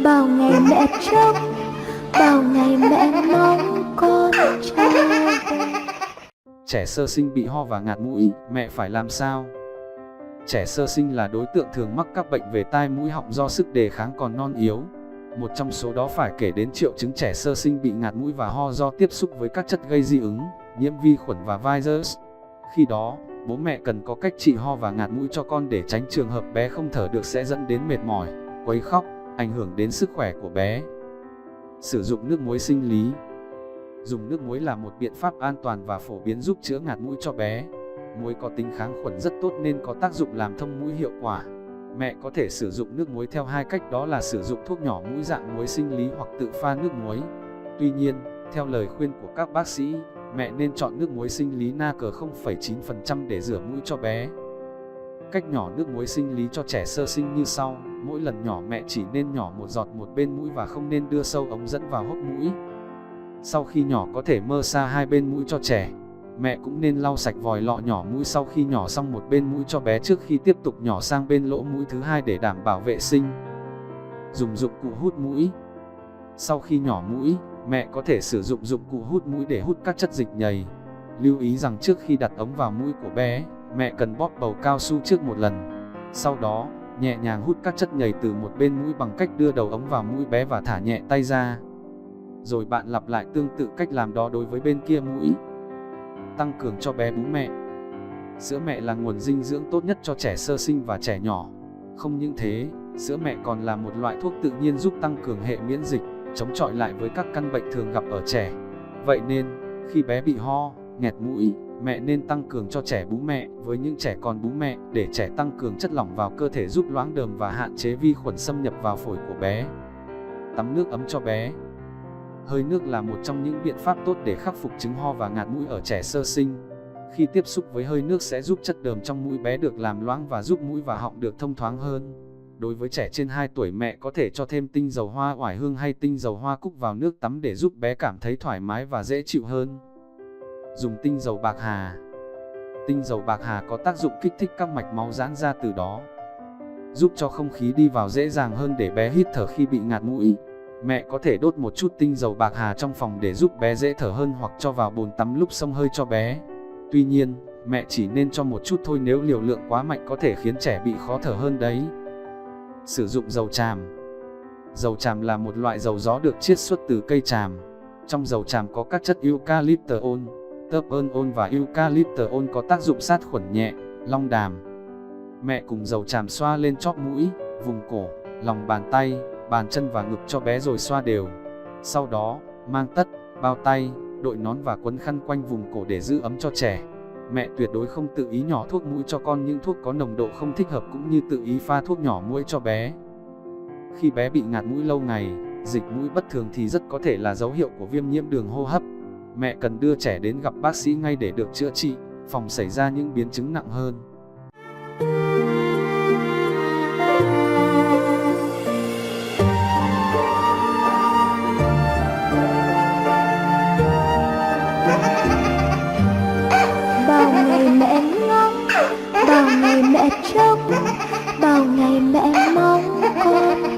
Bao ngày mẹ trông, bao ngày mẹ mong con trở về. Trẻ sơ sinh bị ho và ngạt mũi, mẹ phải làm sao? Trẻ sơ sinh là đối tượng thường mắc các bệnh về tai mũi họng do sức đề kháng còn non yếu. Một trong số đó phải kể đến triệu chứng trẻ sơ sinh bị ngạt mũi và ho do tiếp xúc với các chất gây dị ứng, nhiễm vi khuẩn và virus. Khi đó, bố mẹ cần có cách trị ho và ngạt mũi cho con để tránh trường hợp bé không thở được sẽ dẫn đến mệt mỏi, quấy khóc, ảnh hưởng đến sức khỏe của bé. Sử dụng nước muối sinh lý. Dùng nước muối là một biện pháp an toàn và phổ biến giúp chữa ngạt mũi cho bé. Muối có tính kháng khuẩn rất tốt nên có tác dụng làm thông mũi hiệu quả. Mẹ có thể sử dụng nước muối theo hai cách, đó là sử dụng thuốc nhỏ mũi dạng muối sinh lý hoặc tự pha nước muối. Tuy nhiên, theo lời khuyên của các bác sĩ, mẹ nên chọn nước muối sinh lý NaCl 0,9% để rửa mũi cho bé. Cách nhỏ nước muối sinh lý cho trẻ sơ sinh như sau. Mỗi lần nhỏ mẹ chỉ nên nhỏ một giọt một bên mũi và không nên đưa sâu ống dẫn vào hốc mũi. Sau khi nhỏ có thể mơ xa hai bên mũi cho trẻ. Mẹ cũng nên lau sạch vòi lọ nhỏ mũi sau khi nhỏ xong một bên mũi cho bé trước khi tiếp tục nhỏ sang bên lỗ mũi thứ hai để đảm bảo vệ sinh. Dùng dụng cụ hút mũi. Sau khi nhỏ mũi, mẹ có thể sử dụng dụng cụ hút mũi để hút các chất dịch nhầy. Lưu ý rằng trước khi đặt ống vào mũi của bé, mẹ cần bóp bầu cao su trước một lần. Sau đó, nhẹ nhàng hút các chất nhầy từ một bên mũi bằng cách đưa đầu ống vào mũi bé và thả nhẹ tay ra. Rồi bạn lặp lại tương tự cách làm đó đối với bên kia mũi. Tăng cường cho bé bú mẹ. Sữa mẹ là nguồn dinh dưỡng tốt nhất cho trẻ sơ sinh và trẻ nhỏ. Không những thế, sữa mẹ còn là một loại thuốc tự nhiên giúp tăng cường hệ miễn dịch, chống chọi lại với các căn bệnh thường gặp ở trẻ. Vậy nên, khi bé bị ho, nghẹt mũi, mẹ nên tăng cường cho trẻ bú mẹ. Với những trẻ còn bú mẹ, để trẻ tăng cường chất lỏng vào cơ thể giúp loãng đờm và hạn chế vi khuẩn xâm nhập vào phổi của bé. Tắm nước ấm cho bé. Hơi nước là một trong những biện pháp tốt để khắc phục chứng ho và ngạt mũi ở trẻ sơ sinh. Khi tiếp xúc với hơi nước sẽ giúp chất đờm trong mũi bé được làm loãng và giúp mũi và họng được thông thoáng hơn. Đối với trẻ trên 2 tuổi, mẹ có thể cho thêm tinh dầu hoa oải hương hay tinh dầu hoa cúc vào nước tắm để giúp bé cảm thấy thoải mái và dễ chịu hơn. Dùng tinh dầu bạc hà. Tinh dầu bạc hà có tác dụng kích thích các mạch máu giãn ra từ đó, giúp cho không khí đi vào dễ dàng hơn để bé hít thở khi bị ngạt mũi. Mẹ có thể đốt một chút tinh dầu bạc hà trong phòng để giúp bé dễ thở hơn hoặc cho vào bồn tắm lúc xông hơi cho bé. Tuy nhiên, mẹ chỉ nên cho một chút thôi, nếu liều lượng quá mạnh có thể khiến trẻ bị khó thở hơn đấy. Sử dụng dầu tràm. Dầu tràm là một loại dầu gió được chiết xuất từ cây tràm. Trong dầu tràm có các chất eucalyptol, terpenol và eucalyptol có tác dụng sát khuẩn nhẹ, long đàm. Mẹ cùng dầu tràm xoa lên chóp mũi, vùng cổ, lòng bàn tay, bàn chân và ngực cho bé rồi xoa đều. Sau đó, mang tất, bao tay, đội nón và quấn khăn quanh vùng cổ để giữ ấm cho trẻ. Mẹ tuyệt đối không tự ý nhỏ thuốc mũi cho con những thuốc có nồng độ không thích hợp, cũng như tự ý pha thuốc nhỏ mũi cho bé. Khi bé bị ngạt mũi lâu ngày, dịch mũi bất thường thì rất có thể là dấu hiệu của viêm nhiễm đường hô hấp. Mẹ cần đưa trẻ đến gặp bác sĩ ngay để được chữa trị, phòng xảy ra những biến chứng nặng hơn. Bao ngày mẹ ngóng, bao ngày mẹ trông, bao ngày mẹ mong con